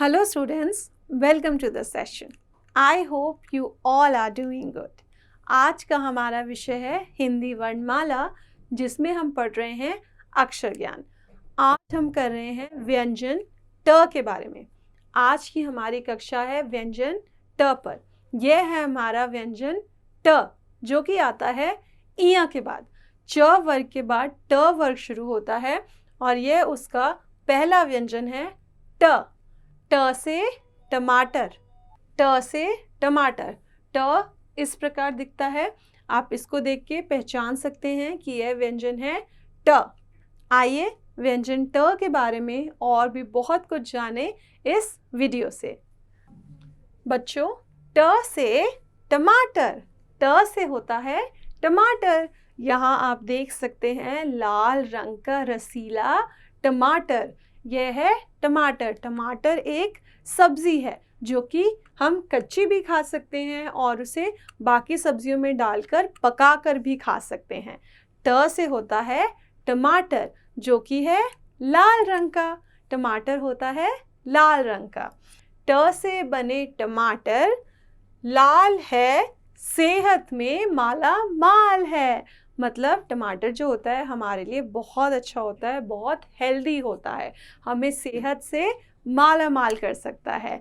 Hello students, welcome to the session. I hope you all are doing good. आज का हमारा विषय है हिंदी वर्णमाला, जिसमें हम पढ़ रहे हैं अक्षर ज्ञान। आज हम कर रहे हैं व्यंजन ट के बारे में। आज की हमारी कक्षा है व्यंजन ट पर। यह है हमारा व्यंजन ट, जो कि आता है इया के बाद। च वर्ग के बाद ट वर्ग शुरू होता है और यह उसका पहला व्यंजन है ट। ट से टमाटर, ट से टमाटर। ट इस प्रकार दिखता है। आप इसको देख के पहचान सकते हैं कि यह व्यंजन है ट। आइए व्यंजन ट के बारे में और भी बहुत कुछ जाने इस वीडियो से। बच्चों, ट से टमाटर, ट से होता है टमाटर। यहाँ आप देख सकते हैं लाल रंग का रसीला टमाटर। यह है टमाटर। टमाटर एक सब्जी है जो कि हम कच्ची भी खा सकते हैं और उसे बाकी सब्जियों में डालकर पकाकर भी खा सकते हैं। ट से होता है टमाटर, जो कि है लाल रंग का। टमाटर होता है लाल रंग का। ट से बने टमाटर लाल है, सेहत में माला माल है। मतलब टमाटर जो होता है हमारे लिए बहुत अच्छा होता है, बहुत हेल्दी होता है, हमें सेहत से माला माल कर सकता है।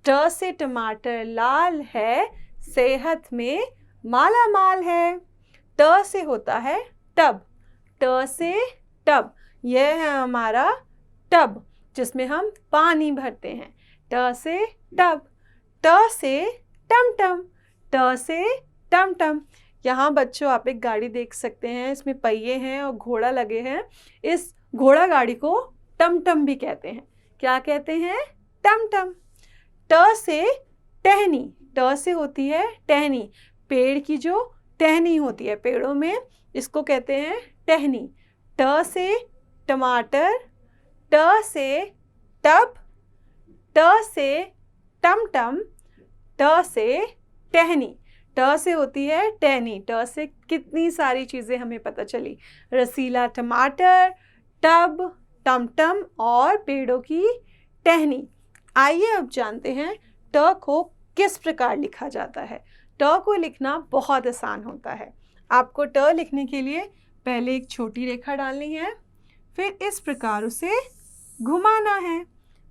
ट से टमाटर लाल है, सेहत में माला माल है। ट से होता है टब, ट से टब। यह है हमारा टब जिसमें हम पानी भरते हैं। ट से टब। ट से टमटम, ट से टमटम। यहाँ बच्चों आप एक गाड़ी देख सकते हैं, इसमें पहिए हैं और घोड़ा लगे हैं। इस घोड़ा गाड़ी को टमटम भी कहते हैं। क्या कहते हैं? टमटम। ट से टहनी, ट से होती है टहनी। पेड़ की जो टहनी होती है पेड़ों में, इसको कहते हैं टहनी। ट से टमाटर, ट से टब, ट से टमटम, ट से टहनी। ट से होती है टहनी। ट से कितनी सारी चीज़ें हमें पता चली। रसीला टमाटर, टब, टमटम और पेड़ों की टहनी। आइए अब जानते हैं ट को किस प्रकार लिखा जाता है। ट को लिखना बहुत आसान होता है। आपको ट लिखने के लिए पहले एक छोटी रेखा डालनी है, फिर इस प्रकार उसे घुमाना है।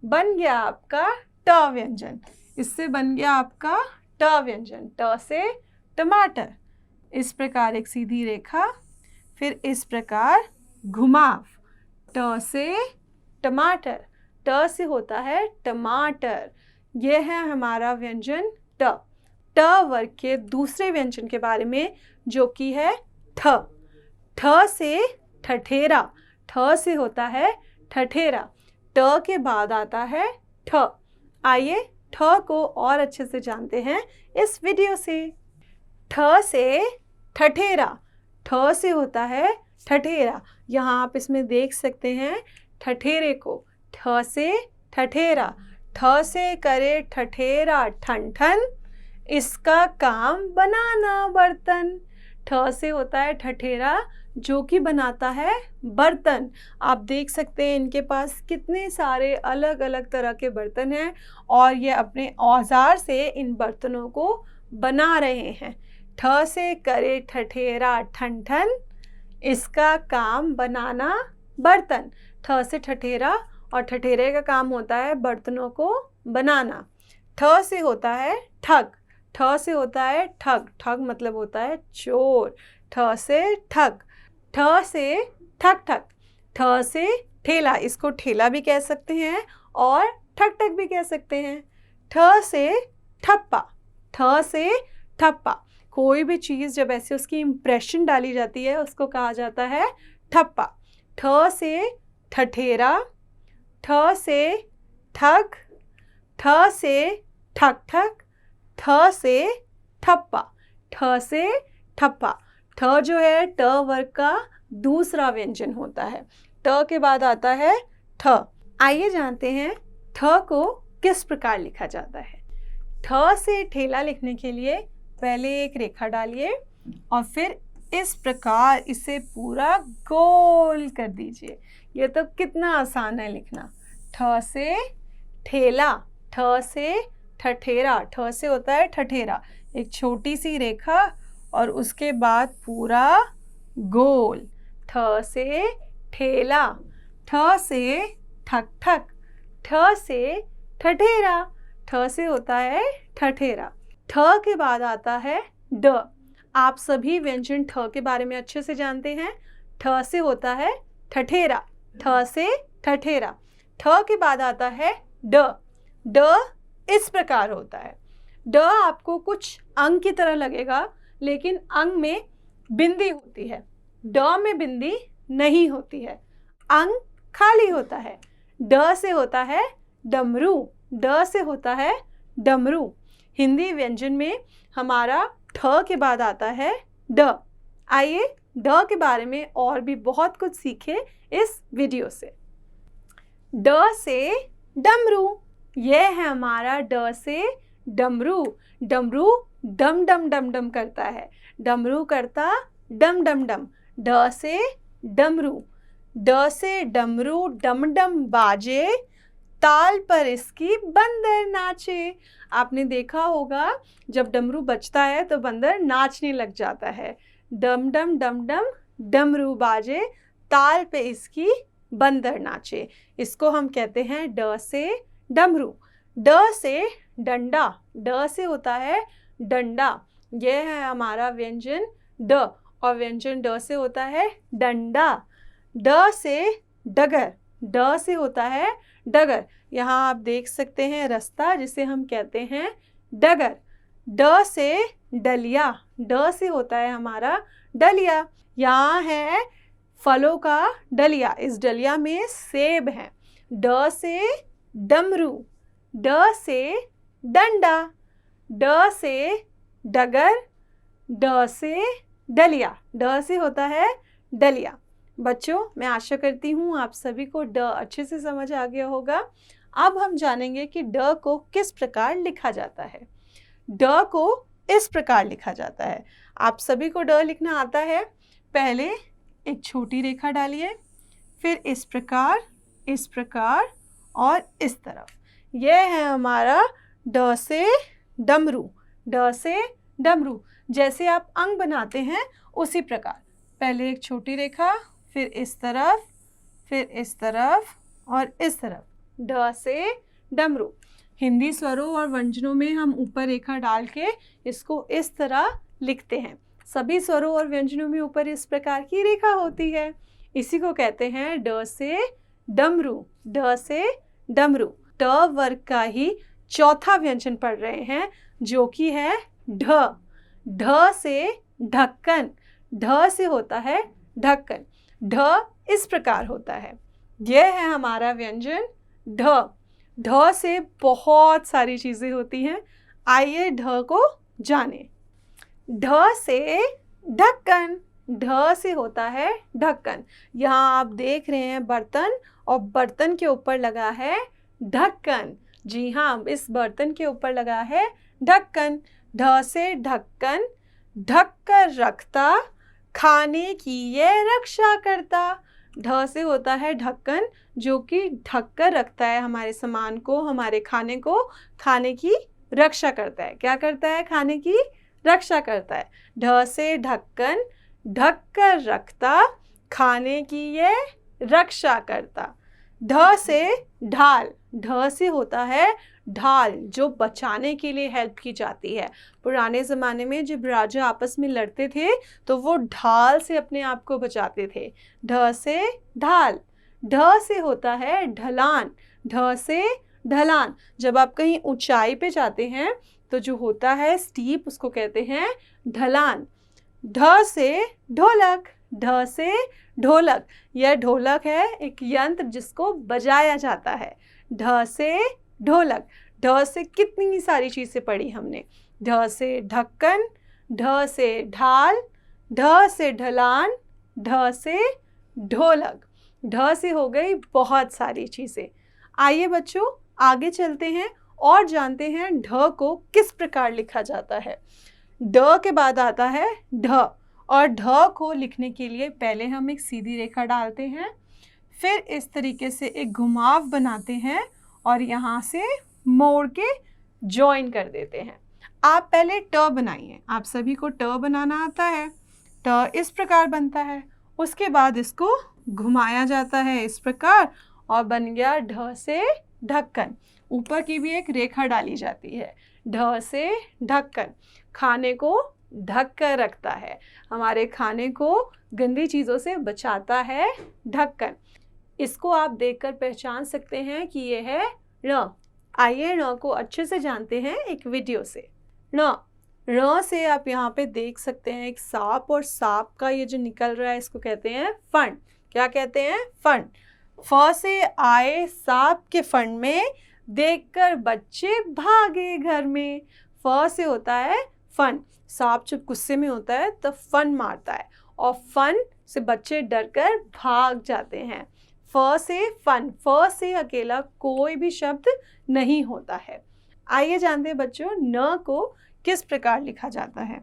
बन गया आपका ट व्यंजन। इससे बन गया आपका ट व्यंजन। ट से टमाटर, इस प्रकार एक सीधी रेखा, फिर इस प्रकार घुमाव। ट से टमाटर, ट से होता है टमाटर। यह है हमारा व्यंजन ट। ट वर्ग के दूसरे व्यंजन के बारे में, जो कि है ठ। ठ से ठठेरा, ठ से होता है ठठेरा। ट के बाद आता है ठ। आइए ठ को और अच्छे से जानते हैं इस वीडियो से। ठ से ठठेरा, ठ से होता है ठठेरा। यहाँ आप इसमें देख सकते हैं ठठेरे को। ठ से ठठेरा, ठ से करे ठठेरा ठन ठन, इसका काम बनाना बर्तन। ठ से होता है ठठेरा, जो कि बनाता है बर्तन। आप देख सकते हैं इनके पास कितने सारे अलग अलग तरह के बर्तन हैं और ये अपने औजार से इन बर्तनों को बना रहे हैं। ठ से करे ठठेरा ठन ठन, इसका काम बनाना बर्तन। ठ से ठठेरा, और ठठेरे का काम होता है बर्तनों को बनाना। ठ से होता है ठग, ठ से होता है ठग। ठग मतलब होता है चोर। ठ से ठग। ठ से ठक ठक, ठ से ठेला, इसको ठेला भी कह सकते हैं और ठक ठक भी कह सकते हैं। ठ से ठप्पा, ठ से ठप्पा। कोई भी चीज़ जब ऐसे उसकी इम्प्रेशन डाली जाती है उसको कहा जाता है ठप्पा। ठ से ठठेरा, ठ से ठग, ठ से ठक ठक, ठ से ठप्पा, ठ से ठप्पा। ठ जो है ट वर्ग का दूसरा व्यंजन होता है। ट के बाद आता है ठ। आइए जानते हैं ठ को किस प्रकार लिखा जाता है। ठ से ठेला लिखने के लिए पहले एक रेखा डालिए और फिर इस प्रकार इसे पूरा गोल कर दीजिए। ये तो कितना आसान है लिखना। ठ से ठेला, ठ से ठठेरा, ठ से होता है ठठेरा, एक छोटी सी रेखा और उसके बाद पूरा गोल। ठ से ठेला, ठ से ठक ठक, ठ से ठठेरा, ठ से होता है ठठेरा। ठ के बाद आता है ड। आप सभी व्यंजन ठ के बारे में अच्छे से जानते हैं। ठ से होता है ठठेरा, ठ से ठठेरा। ठ के बाद आता है ड। ड इस प्रकार होता है। ड आपको कुछ अंग की तरह लगेगा, लेकिन अंग में बिंदी होती है, ड में बिंदी नहीं होती है, अंग खाली होता है। ड से होता है डमरू, ड से होता है डमरू। हिंदी व्यंजन में हमारा ठ के बाद आता है ड। आइए ड के बारे में और भी बहुत कुछ सीखे इस वीडियो से। ड से डमरू, यह है हमारा ड से डमरू। डमरू डम डम डम डम करता है, डमरू करता डम डम डम। ड से डमरू, ड से डमरू डम डम बाजे, ताल पर इसकी बंदर नाचे। आपने देखा होगा जब डमरू बजता है तो बंदर नाचने लग जाता है। डम डम डम डम डमरू बाजे, ताल पे इसकी बंदर नाचे। इसको हम कहते हैं ड से डमरू। ड से डंडा, ड से होता है डंडा। यह है हमारा व्यंजन ड, और व्यंजन ड से होता है डंडा। ड से डगर, ड से होता है डगर। यहाँ आप देख सकते हैं रास्ता, जिसे हम कहते हैं डगर। ड से डलिया, ड से होता है हमारा डलिया। यहाँ है फलों का डलिया, इस डलिया में सेब है। ड से डमरू, ड से डंडा, ड से डगर, ड से डलिया, ड से होता है डलिया। बच्चों, मैं आशा करती हूँ आप सभी को ड अच्छे से समझ आ गया होगा। अब हम जानेंगे कि ड को किस प्रकार लिखा जाता है। ड को इस प्रकार लिखा जाता है। आप सभी को ड लिखना आता है। पहले एक छोटी रेखा डालिए, फिर इस प्रकार और इस तरफ। यह है हमारा ड से डमरू, ड से डमरू। जैसे आप अंग बनाते हैं उसी प्रकार, पहले एक छोटी रेखा, फिर इस तरफ और इस तरफ। ड से डमरू। हिंदी स्वरों और व्यंजनों में हम ऊपर रेखा डाल के इसको इस तरह लिखते हैं। सभी स्वरों और व्यंजनों में ऊपर इस प्रकार की रेखा होती है। इसी को कहते हैं ड से डमरू, ड से डमरू। ट वर्ग का ही चौथा व्यंजन पढ़ रहे हैं, जो कि है ढ। ढ से ढक्कन, ढ से होता है ढक्कन। ढ इस प्रकार होता है। यह है हमारा व्यंजन ढ। ढ से बहुत सारी चीज़ें होती हैं। आइए ढ को जानें। ढ से ढक्कन, ढ से होता है ढक्कन। यहाँ आप देख रहे हैं बर्तन, और बर्तन के ऊपर लगा है ढक्कन। जी हाँ, इस बर्तन के ऊपर लगा है ढक्कन। ढ से ढक्कन, ढक कर रखता, खाने की ये रक्षा करता। ढ से होता है ढक्कन, जो कि ढक कर रखता है हमारे सामान को, हमारे खाने को, खाने की रक्षा करता है। क्या करता है? खाने की रक्षा करता है। ढ से ढक्कन, ढक कर रखता, खाने की ये रक्षा करता। ढ से ढाल, ढ से होता है ढाल, जो बचाने के लिए हेल्प की जाती है। पुराने ज़माने में जब राजा आपस में लड़ते थे तो वो ढाल से अपने आप को बचाते थे। ढ से ढाल। ढ से होता है ढलान, ढ से ढलान। जब आप कहीं ऊंचाई पे जाते हैं तो जो होता है स्टीप, उसको कहते हैं ढलान। ढ से ढोलक, ढ से ढोलक। यह ढोलक है एक यंत्र जिसको बजाया जाता है। ढ से ढोलक। ढ से कितनी सारी चीज़ें पढ़ी हमने। ढ से ढक्कन, ढ से ढाल, ढ से ढलान, ढ से ढोलक। ढ से हो गई बहुत सारी चीज़ें। आइए बच्चों आगे चलते हैं और जानते हैं ढ को किस प्रकार लिखा जाता है। ड के बाद आता है ढ, और ढ को लिखने के लिए पहले हम एक सीधी रेखा डालते हैं, फिर इस तरीके से एक घुमाव बनाते हैं और यहाँ से मोड़ के जॉइन कर देते हैं। आप पहले ट बनाइए, आप सभी को ट बनाना आता है। ट इस प्रकार बनता है, उसके बाद इसको घुमाया जाता है इस प्रकार और बन गया ढ से ढक्कन। ऊपर की भी एक रेखा डाली जाती है, ढ से ढक्कन। खाने को ढक कर रखता है, हमारे खाने को गंदी चीज़ों से बचाता है ढक्कन। इसको आप देखकर पहचान सकते हैं कि ये है ण। आइए ण को अच्छे से जानते हैं एक वीडियो से। ण से आप यहाँ पे देख सकते हैं एक सांप, और सांप का ये जो निकल रहा है इसको कहते हैं फण। क्या कहते हैं? फण। फ से आए सांप के फण में, देखकर बच्चे भागे घर में। फ से होता है फन। सांप जब गुस्से में होता है तब फन मारता है और फन से बच्चे डरकर भाग जाते हैं। फ से फन, फ से अकेला कोई भी शब्द नहीं होता है। आइए जानते हैं बच्चों न को किस प्रकार लिखा जाता है।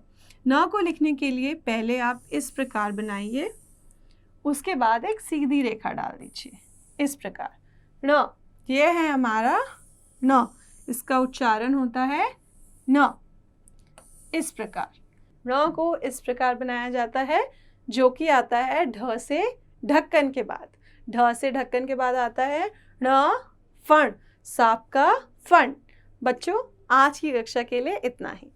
न को लिखने के लिए पहले आप इस प्रकार बनाइए, उसके बाद एक सीधी रेखा डाल दीजिए इस प्रकार। न, ये है हमारा न, इसका उच्चारण होता है न इस प्रकार। न को इस प्रकार बनाया जाता है, जो कि आता है ढ से ढक्कन के बाद। ढ से ढक्कन के बाद आता है ण फण, सांप का फण। बच्चों आज की कक्षा के लिए इतना ही।